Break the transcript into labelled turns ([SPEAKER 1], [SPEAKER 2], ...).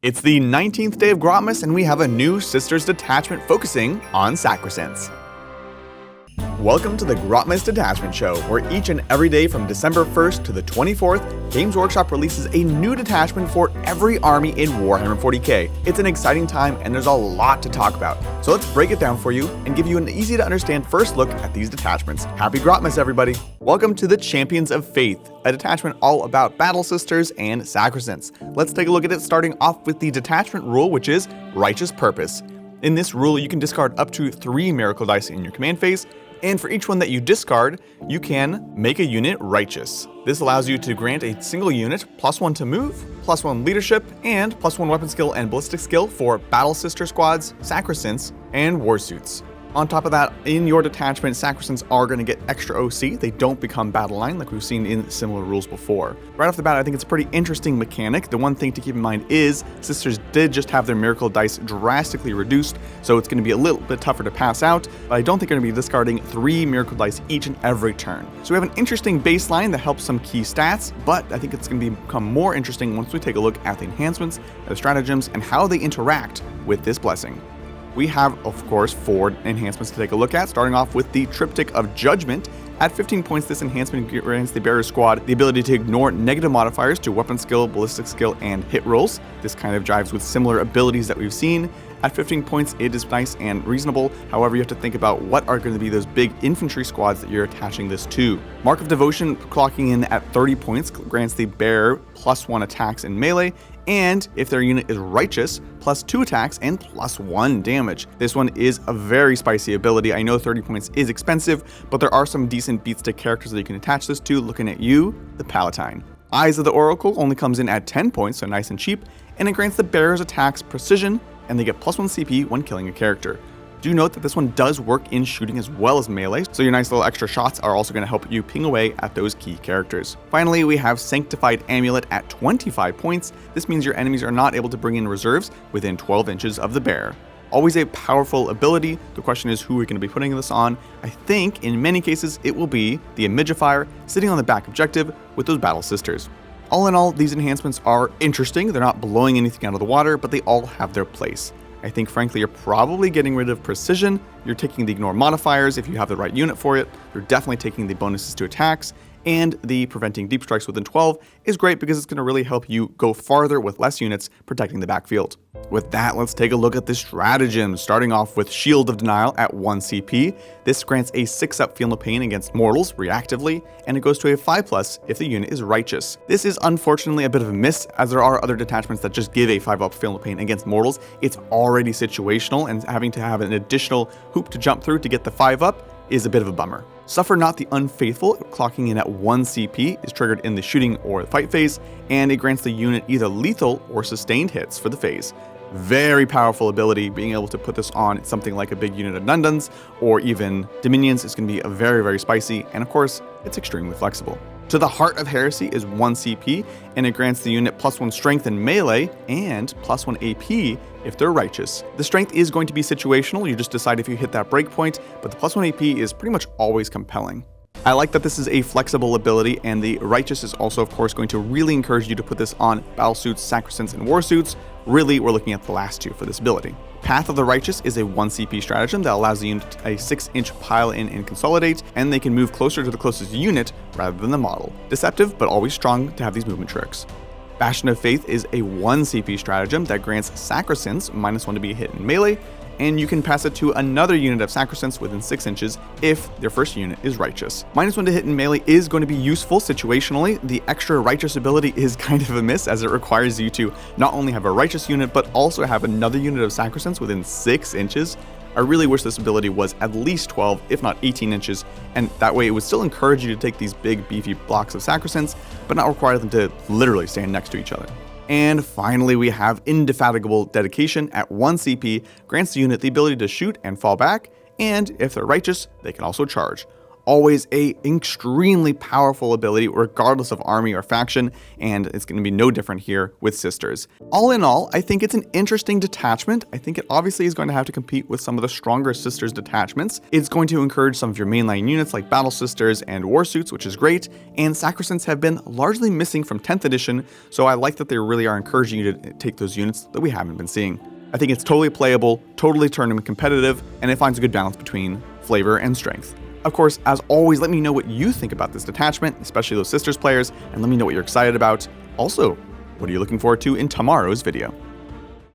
[SPEAKER 1] It's the 19th day of Grotmas, and we have a new Sisters detachment focusing on Sacresants. Welcome to the Grotmas Detachment Show, where each and every day from December 1st to the 24th, Games Workshop releases a new detachment for every army in Warhammer 40k. It's an exciting time, and there's a lot to talk about. So let's break it down for you and give you an easy to understand first look at these detachments. Happy Grotmas, everybody! Welcome to the Champions of Faith, a detachment all about Battle Sisters and Sacresants. Let's take a look at it, starting off with the detachment rule, which is Righteous Purpose. In this rule, you can discard up to 3 miracle dice in your command phase, and for each one that you discard, you can make a unit righteous. This allows you to grant a single unit +1 to move, +1 leadership, and +1 weapon skill and ballistic skill for Battle Sister squads, Sacresants, and Warsuits. On top of that, in your detachment, Sacresants are going to get extra OC. They don't become battle line like we've seen in similar rules before. Right off the bat, I think it's a pretty interesting mechanic. The one thing to keep in mind is Sisters did just have their miracle dice drastically reduced, so it's going to be a little bit tougher to pass out, but I don't think you're going to be discarding 3 miracle dice each and every turn. So we have an interesting baseline that helps some key stats, but I think it's going to become more interesting once we take a look at the enhancements, the stratagems, and how they interact with this blessing. We have, of course, 4 enhancements to take a look at, starting off with the Triptych of Judgment. At 15 points, this enhancement grants the bearer squad the ability to ignore negative modifiers to weapon skill, ballistic skill, and hit rolls. This kind of jives with similar abilities that we've seen. At 15 points, it is nice and reasonable. However, you have to think about what are going to be those big infantry squads that you're attaching this to. Mark of Devotion, clocking in at 30 points, grants the bearer +1 attacks in melee, and if their unit is righteous, +2 attacks and +1 damage. This one is a very spicy ability. I know 30 points is expensive, but there are some decent beats to characters that you can attach this to. Looking at you, the Palatine. Eyes of the Oracle only comes in at 10 points, so nice and cheap, and it grants the bearer's attacks precision, and they get +1 CP when killing a character. Do note that this one does work in shooting as well as melee, so your nice little extra shots are also going to help you ping away at those key characters. Finally, we have Sanctified Amulet at 25 points. This means your enemies are not able to bring in reserves within 12 inches of the bearer. Always a powerful ability. The question is who we're going to be putting this on. I think in many cases it will be the Imagifier sitting on the back objective with those Battle Sisters. All in all, these enhancements are interesting. They're not blowing anything out of the water, but they all have their place. I think frankly you're probably getting rid of precision, you're taking the ignore modifiers if you have the right unit for it, you're definitely taking the bonuses to attacks, and the preventing deep strikes within 12 is great because it's going to really help you go farther with less units protecting the backfield. With that, let's take a look at the stratagems, starting off with Shield of Denial at 1 CP. This grants a 6-up Feel No Pain against mortals reactively, and it goes to a 5+ if the unit is righteous. This is unfortunately a bit of a miss, as there are other detachments that just give a 5-up Feel No Pain against mortals. It's already situational, and having to have an additional hoop to jump through to get the 5-up is a bit of a bummer. Suffer Not the Unfaithful, clocking in at 1 CP, is triggered in the shooting or fight phase, and it grants the unit either lethal or sustained hits for the phase. Very powerful ability. Being able to put this on something like a big unit of Nundans or even Dominions is going to be a very spicy, and of course, it's extremely flexible. To the Heart of Heresy is 1 CP, and it grants the unit +1 strength in melee and +1 AP if they're righteous. The strength is going to be situational, you just decide if you hit that breakpoint, but the +1 AP is pretty much always compelling. I like that this is a flexible ability, and the righteous is also of course going to really encourage you to put this on Battlesuits, Sacresants, and Warsuits. Really, we're looking at the last 2 for this ability. Path of the Righteous is a 1 CP stratagem that allows the unit a 6-inch pile in and consolidate, and they can move closer to the closest unit rather than the model. Deceptive, but always strong to have these movement tricks. Bastion of Faith is a 1 CP stratagem that grants Sacresants -1 to be hit in melee, and you can pass it to another unit of Sacresants within 6 inches if their first unit is righteous. -1 to hit in melee is going to be useful situationally. The extra righteous ability is kind of a miss, as it requires you to not only have a righteous unit, but also have another unit of Sacresants within 6 inches. I really wish this ability was at least 12, if not 18 inches, and that way it would still encourage you to take these big beefy blocks of Sacresants, but not require them to literally stand next to each other. And finally, we have Indefatigable Dedication at 1 CP, grants the unit the ability to shoot and fall back, and if they're righteous, they can also charge. always a extremely powerful ability regardless of army or faction, and it's going to be no different here with Sisters. All in all, I think it's an interesting detachment. I think it obviously is going to have to compete with some of the stronger Sisters detachments. It's going to encourage some of your mainline units like Battle Sisters and Warsuits, which is great, and Sacresants have been largely missing from 10th edition, so I like that they really are encouraging you to take those units that we haven't been seeing. I think it's totally playable, totally tournament competitive, and it finds a good balance between flavor and strength. Of course, as always, let me know what you think about this detachment, especially those Sisters players, and let me know what you're excited about. Also, what are you looking forward to in tomorrow's video?